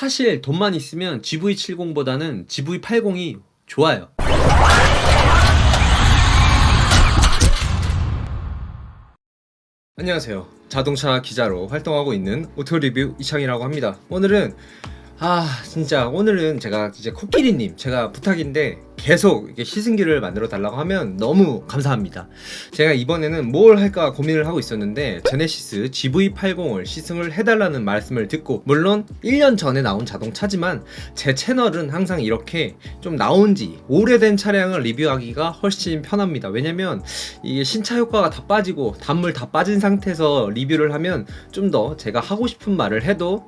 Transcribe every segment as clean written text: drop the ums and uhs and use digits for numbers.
사실 돈만 있으면 GV70보다는 GV80이 좋아요. 안녕하세요. 자동차 기자로 활동하고 있는 오토리뷰 이창이라고 합니다. 오늘은 제가 이제 코끼리님 제가 부탁인데 계속 이렇게 시승기를 만들어 달라고 하면 너무 감사합니다. 제가 이번에는 뭘 할까 고민을 하고 있었는데 제네시스 GV80을 시승을 해달라는 말씀을 듣고, 물론 1년 전에 나온 자동차지만 제 채널은 항상 이렇게 좀 나온 지 오래된 차량을 리뷰하기가 훨씬 편합니다. 왜냐면 이게 신차 효과가 다 빠지고 단물 다 빠진 상태에서 리뷰를 하면 좀 더 제가 하고 싶은 말을 해도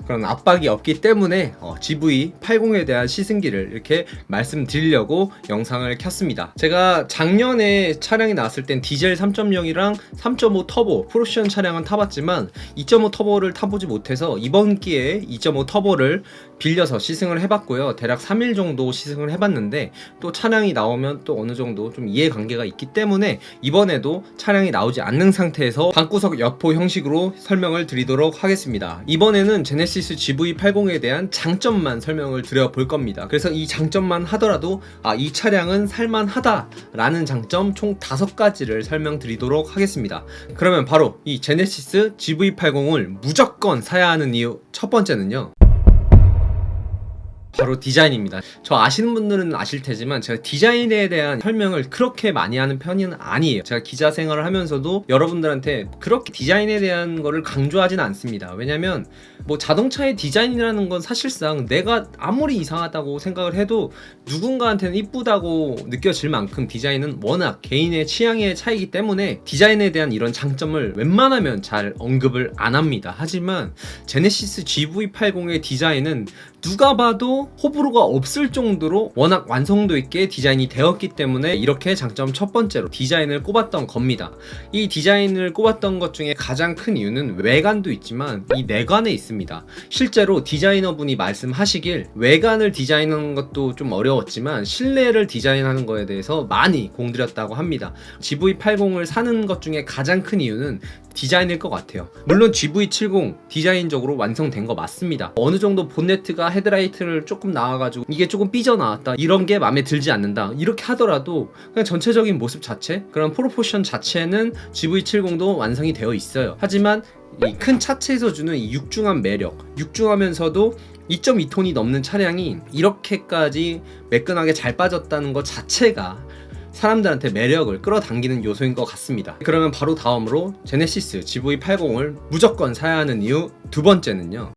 그런 압박이 없기 때문에 GV80에 대한 시승기를 이렇게 말씀드리려고 영상을 켰습니다. 제가 작년에 차량이 나왔을 땐 디젤 3.0이랑 3.5 터보 프로션 차량은 타봤지만 2.5 터보를 타보지 못해서 이번 기회에 2.5 터보를 빌려서 시승을 해봤고요. 대략 3일 정도 시승을 해봤는데 또 차량이 나오면 또 어느 정도 좀 이해관계가 있기 때문에 이번에도 차량이 나오지 않는 상태에서 방구석 여포 형식으로 설명을 드리도록 하겠습니다. 이번에는 제네시스 GV80에 대한 장점만 설명을 드려볼 겁니다. 그래서 이 장점만 하더라도 이 차량은 살만하다 라는 장점 총 5가지를 설명드리도록 하겠습니다. 그러면 바로 이 제네시스 GV80을 무조건 사야 하는 이유 첫 번째는요, 바로 디자인입니다. 저 아시는 분들은 아실 테지만 제가 디자인에 대한 설명을 그렇게 많이 하는 편은 아니에요. 제가 기자 생활을 하면서도 여러분들한테 그렇게 디자인에 대한 거를 강조하지는 않습니다. 왜냐면 뭐 자동차의 디자인이라는 건 사실상 내가 아무리 이상하다고 생각을 해도 누군가한테는 이쁘다고 느껴질 만큼 디자인은 워낙 개인의 취향의 차이기 때문에 디자인에 대한 이런 장점을 웬만하면 잘 언급을 안 합니다. 하지만 제네시스 GV80의 디자인은 누가 봐도 호불호가 없을 정도로 워낙 완성도 있게 디자인이 되었기 때문에 이렇게 장점 첫 번째로 디자인을 꼽았던 겁니다. 이 디자인을 꼽았던 것 중에 가장 큰 이유는 외관도 있지만 이 내관에 있습니다. 실제로 디자이너분이 말씀하시길 외관을 디자인하는 것도 좀 어려웠지만 실내를 디자인하는 거에 대해서 많이 공들였다고 합니다. GV80을 사는 것 중에 가장 큰 이유는 디자인일 것 같아요. 물론 GV70 디자인적으로 완성된 거 맞습니다. 어느 정도 본네트가 헤드라이트를 조금 나와가지고 이게 조금 삐져나왔다, 이런 게 마음에 들지 않는다, 이렇게 하더라도 그냥 전체적인 모습 자체, 그런 프로포션 자체는 GV70도 완성이 되어 있어요. 하지만 이 큰 차체에서 주는 이 육중한 매력, 육중하면서도 2.2톤이 넘는 차량이 이렇게까지 매끈하게 잘 빠졌다는 것 자체가 사람들한테 매력을 끌어당기는 요소인 것 같습니다. 그러면 바로 다음으로 제네시스 GV80을 무조건 사야 하는 이유 두 번째는요,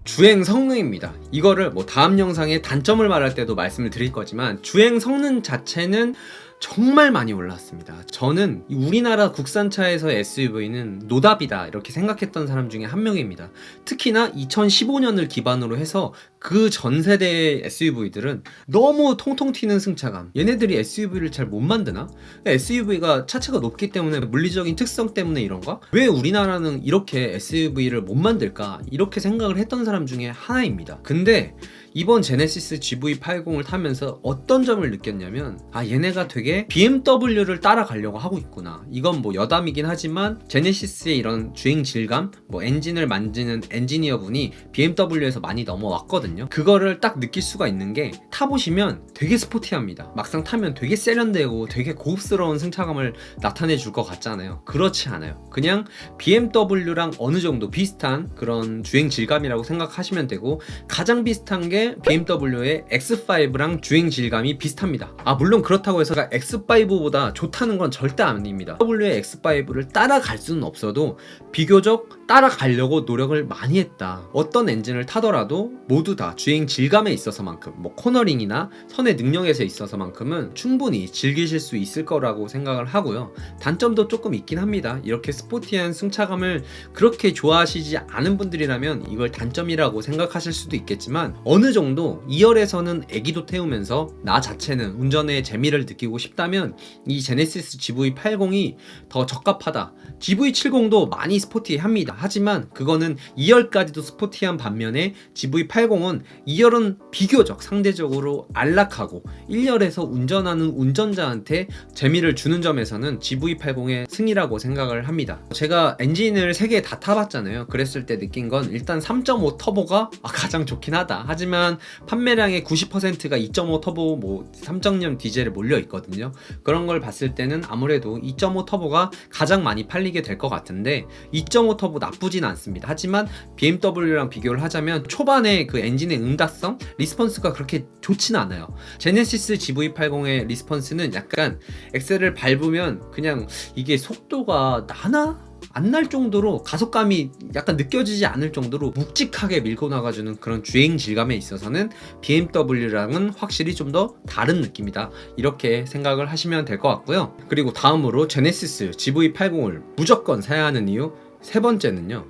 주행 성능입니다. 이거를 뭐 다음 영상에 단점을 말할 때도 말씀을 드릴 거지만 주행 성능 자체는 정말 많이 올랐습니다. 저는 우리나라 국산차에서 SUV는 노답이다 이렇게 생각했던 사람 중에 한 명입니다. 특히나 2015년을 기반으로 해서 그 전 세대의 SUV들은 너무 통통 튀는 승차감, 얘네들이 SUV를 잘 못 만드나? SUV가 차체가 높기 때문에 물리적인 특성 때문에 이런가? 왜 우리나라는 이렇게 SUV를 못 만들까? 이렇게 생각을 했던 사람 중에 하나입니다. 근데 이번 제네시스 GV80을 타면서 어떤 점을 느꼈냐면 얘네가 되게 BMW를 따라가려고 하고 있구나. 이건 뭐 여담이긴 하지만 제네시스의 이런 주행 질감, 뭐 엔진을 만지는 엔지니어분이 BMW에서 많이 넘어왔거든요. 그거를 딱 느낄 수가 있는 게 타보시면 되게 스포티합니다. 막상 타면 되게 세련되고 되게 고급스러운 승차감을 나타내 줄 것 같잖아요. 그렇지 않아요. 그냥 BMW랑 어느 정도 비슷한 그런 주행 질감이라고 생각하시면 되고, 가장 비슷한 게 BMW의 X5랑 주행 질감이 비슷합니다. 물론 그렇다고 해서 X5보다 좋다는 건 절대 아닙니다. BMW의 X5를 따라갈 수는 없어도 비교적 따라가려고 노력을 많이 했다. 어떤 엔진을 타더라도 모두 다 주행 질감에 있어서만큼, 뭐 코너링이나 선의 능력에서 있어서만큼은 충분히 즐기실 수 있을 거라고 생각을 하고요. 단점도 조금 있긴 합니다. 이렇게 스포티한 승차감을 그렇게 좋아하시지 않은 분들이라면 이걸 단점이라고 생각하실 수도 있겠지만, 어느 정도 2열에서는 애기도 태우면서 나 자체는 운전의 재미를 느끼고 싶다면 이 제네시스 GV80이 더 적합하다. GV70도 많이 스포티합니다. 하지만 그거는 2열까지도 스포티한 반면에 GV80은 2열은 비교적 상대적으로 안락하고 1열에서 운전하는 운전자한테 재미를 주는 점에서는 GV80의 승이라고 생각을 합니다. 제가 엔진을 3개 다 타봤잖아요. 그랬을 때 느낀 건 일단 3.5 터보가 가장 좋긴 하다. 하지만 판매량의 90%가 2.5 터보 3.0 디젤에 몰려 있거든요. 그런 걸 봤을 때는 아무래도 2.5 터보가 가장 많이 팔리게 될 것 같은데 2.5 터보 나쁘진 않습니다. 하지만 BMW랑 비교를 하자면 초반에 그 엔진의 응답성, 리스폰스가 그렇게 좋진 않아요. 제네시스 GV80의 리스폰스는 약간 엑셀을 밟으면 그냥 이게 속도가 나나? 안 날 정도로 가속감이 약간 느껴지지 않을 정도로 묵직하게 밀고 나가주는 그런 주행 질감에 있어서는 BMW랑은 확실히 좀 더 다른 느낌이다, 이렇게 생각을 하시면 될 것 같고요. 그리고 다음으로 제네시스 GV80을 무조건 사야 하는 이유 3번째는요,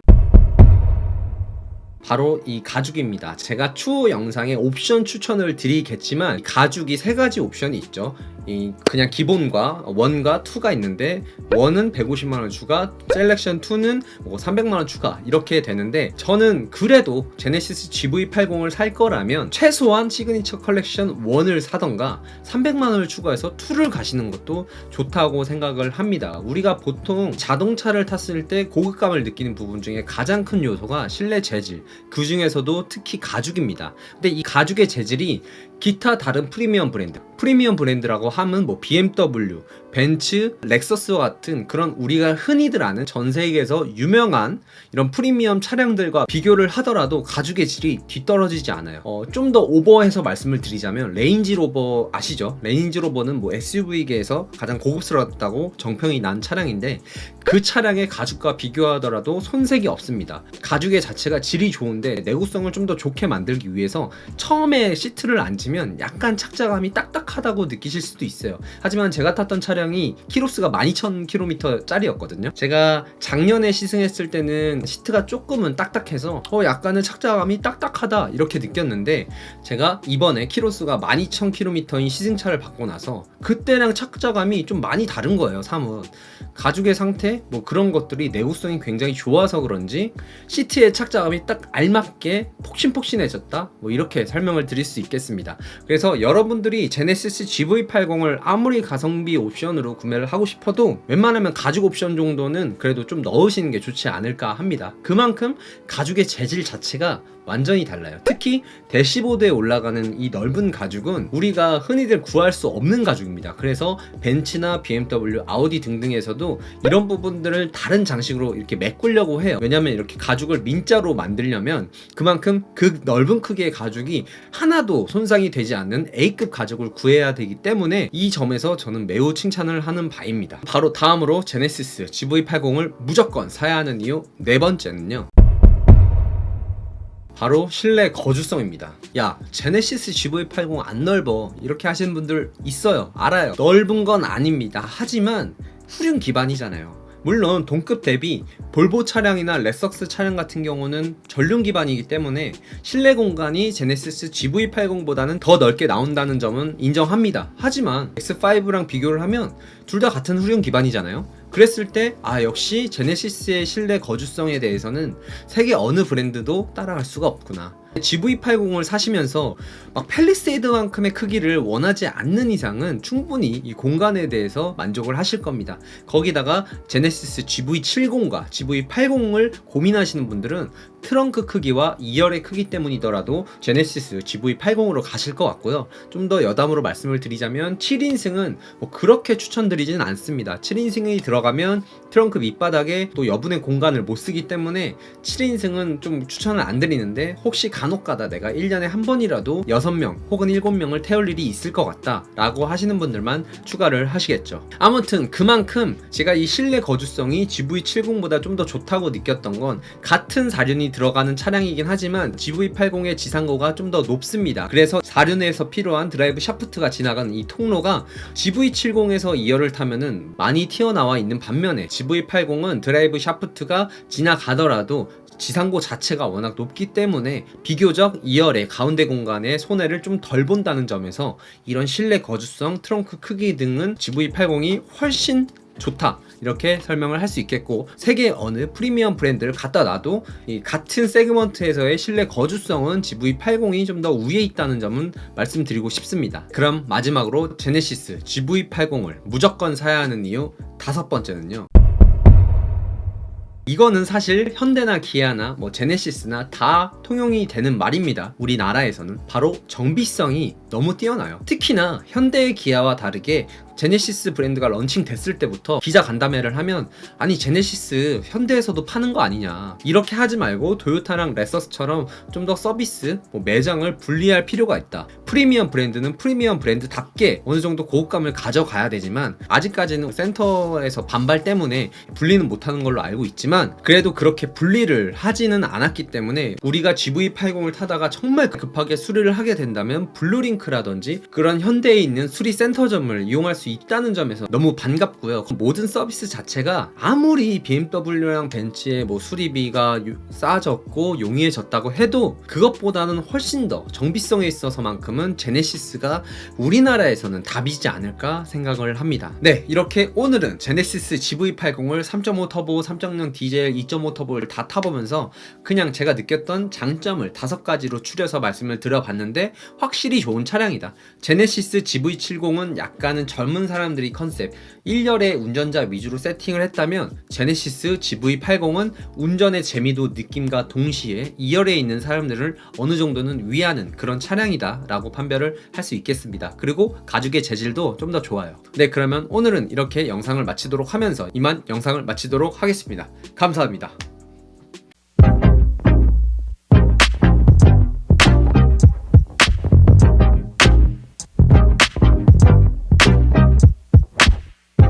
바로 이 가죽입니다. 제가 추후 영상에 옵션 추천을 드리겠지만 가죽이 3가지 옵션이 있죠. 그냥 기본과 1과 2가 있는데 1은 150만원 추가, 셀렉션 2는 300만원 추가, 이렇게 되는데 저는 그래도 제네시스 GV80을 살 거라면 최소한 시그니처 컬렉션 1을 사던가 300만원을 추가해서 2를 가시는 것도 좋다고 생각을 합니다. 우리가 보통 자동차를 탔을 때 고급감을 느끼는 부분 중에 가장 큰 요소가 실내 재질, 그 중에서도 특히 가죽입니다. 근데 이 가죽의 재질이 기타 다른 프리미엄 브랜드라고 하면 BMW, 벤츠, 렉서스와 같은 그런 우리가 흔히들 아는 전 세계에서 유명한 이런 프리미엄 차량들과 비교를 하더라도 가죽의 질이 뒤떨어지지 않아요. 좀 더 오버해서 말씀을 드리자면 레인지로버 아시죠? 레인지로버는 SUV계에서 가장 고급스럽다고 정평이 난 차량인데 그 차량의 가죽과 비교하더라도 손색이 없습니다. 가죽의 자체가 질이 좋은데 내구성을 좀 더 좋게 만들기 위해서 처음에 시트를 앉으면 약간 착자감이 딱딱하다고 느끼실 수도 있어요. 하지만 제가 탔던 차량이 키로수가 12,000km 짜리였거든요. 제가 작년에 시승했을 때는 시트가 조금은 딱딱해서 약간은 착자감이 딱딱하다 이렇게 느꼈는데 제가 이번에 키로수가 12,000km인 시승차를 받고 나서 그때랑 착자감이 좀 많이 다른 거예요. 사뭇 가죽의 상태 그런 것들이 내구성이 굉장히 좋아서 그런지 시트의 착자감이 딱 알맞게 폭신폭신해졌다, 이렇게 설명을 드릴 수 있겠습니다. 그래서 여러분들이 제네시스 GV80을 아무리 가성비 옵션으로 구매를 하고 싶어도 웬만하면 가죽 옵션 정도는 그래도 좀 넣으시는 게 좋지 않을까 합니다. 그만큼 가죽의 재질 자체가 완전히 달라요. 특히 대시보드에 올라가는 이 넓은 가죽은 우리가 흔히들 구할 수 없는 가죽입니다. 그래서 벤츠나 BMW, 아우디 등등에서도 이런 부분들을 다른 장식으로 이렇게 메꾸려고 해요. 왜냐면 이렇게 가죽을 민자로 만들려면 그만큼 그 넓은 크기의 가죽이 하나도 손상이 되지 않는 A급 가죽을 구해야 되기 때문에 이 점에서 저는 매우 칭찬을 하는 바입니다. 바로 다음으로 제네시스 GV80을 무조건 사야 하는 이유 4번째는요, 바로 실내 거주성입니다. 야, 제네시스 GV80 안 넓어, 이렇게 하시는 분들 있어요. 알아요. 넓은 건 아닙니다. 하지만 후륜 기반이잖아요. 물론 동급 대비 볼보 차량이나 렉서스 차량 같은 경우는 전륜 기반이기 때문에 실내 공간이 제네시스 GV80보다는 더 넓게 나온다는 점은 인정합니다. 하지만 X5랑 비교를 하면 둘 다 같은 후륜 기반이잖아요. 그랬을 때 역시 제네시스의 실내 거주성에 대해서는 세계 어느 브랜드도 따라갈 수가 없구나. GV80을 사시면서 팰리세이드만큼의 크기를 원하지 않는 이상은 충분히 이 공간에 대해서 만족을 하실 겁니다. 거기다가 제네시스 GV70과 GV80을 고민하시는 분들은 트렁크 크기와 2열의 크기 때문이더라도 제네시스 GV80으로 가실 것 같고요. 좀 더 여담으로 말씀을 드리자면 7인승은 그렇게 추천드리지는 않습니다. 7인승이 들어가면 트렁크 밑바닥에 또 여분의 공간을 못 쓰기 때문에 7인승은 좀 추천을 안 드리는데, 혹시 간혹가다 내가 1년에 한 번이라도 6명 혹은 7명을 태울 일이 있을 것 같다 라고 하시는 분들만 추가를 하시겠죠. 아무튼 그만큼 제가 이 실내 거주성이 GV70보다 좀 더 좋다고 느꼈던 건 같은 사륜이 들어가는 차량이긴 하지만 GV80의 지상고가 좀 더 높습니다. 그래서 사륜에서 필요한 드라이브 샤프트가 지나가는 이 통로가 GV70에서 2열을 타면은 많이 튀어나와 있는 반면에 GV80은 드라이브 샤프트가 지나가더라도 지상고 자체가 워낙 높기 때문에 비교적 2열의 가운데 공간에 손해를 좀 덜 본다는 점에서 이런 실내 거주성, 트렁크 크기 등은 GV80이 훨씬 좋다 이렇게 설명을 할 수 있겠고, 세계 어느 프리미엄 브랜드를 갖다 놔도 이 같은 세그먼트에서의 실내 거주성은 GV80이 좀 더 우위에 있다는 점은 말씀드리고 싶습니다. 그럼 마지막으로 제네시스 GV80을 무조건 사야 하는 이유 5번째는요, 이거는 사실 현대나 기아나 제네시스나 다 통용이 되는 말입니다. 우리나라에서는 바로 정비성이 너무 뛰어나요. 특히나 현대 기아와 다르게 제네시스 브랜드가 런칭됐을 때부터 기자 간담회를 하면, 아니 제네시스 현대에서도 파는 거 아니냐, 이렇게 하지 말고 도요타랑 레서스처럼 좀 더 서비스, 매장을 분리할 필요가 있다. 프리미엄 브랜드는 프리미엄 브랜드답게 어느 정도 고급감을 가져가야 되지만, 아직까지는 센터에서 반발 때문에 분리는 못하는 걸로 알고 있지만, 그래도 그렇게 분리를 하지는 않았기 때문에 우리가 GV80을 타다가 정말 급하게 수리를 하게 된다면 블루링크라든지 그런 현대에 있는 수리 센터점을 이용할 수 있다는 점에서 너무 반갑고요. 모든 서비스 자체가 아무리 BMW랑 벤츠의 수리비가 싸졌고 용이해졌다고 해도 그것보다는 훨씬 더 정비성에 있어서만큼은 제네시스가 우리나라에서는 답이지 않을까 생각을 합니다. 네, 이렇게 오늘은 제네시스 GV80을 3.5 터보, 3.0 디젤, 2.5 터보를 다 타보면서 그냥 제가 느꼈던 장점을 5가지로 추려서 말씀을 드려봤는데, 확실히 좋은 차량이다. 제네시스 GV70은 약간은 젊은 사람들이 컨셉, 1열의 운전자 위주로 세팅을 했다면, 제네시스 GV80은 운전의 재미도 느낌과 동시에 2열에 있는 사람들을 어느 정도는 위하는 그런 차량이다 라고 판별을 할 수 있겠습니다. 그리고 가죽의 재질도 좀 더 좋아요. 네, 그러면 오늘은 이렇게 영상을 마치도록 하면서 이만 영상을 마치도록 하겠습니다. 감사합니다.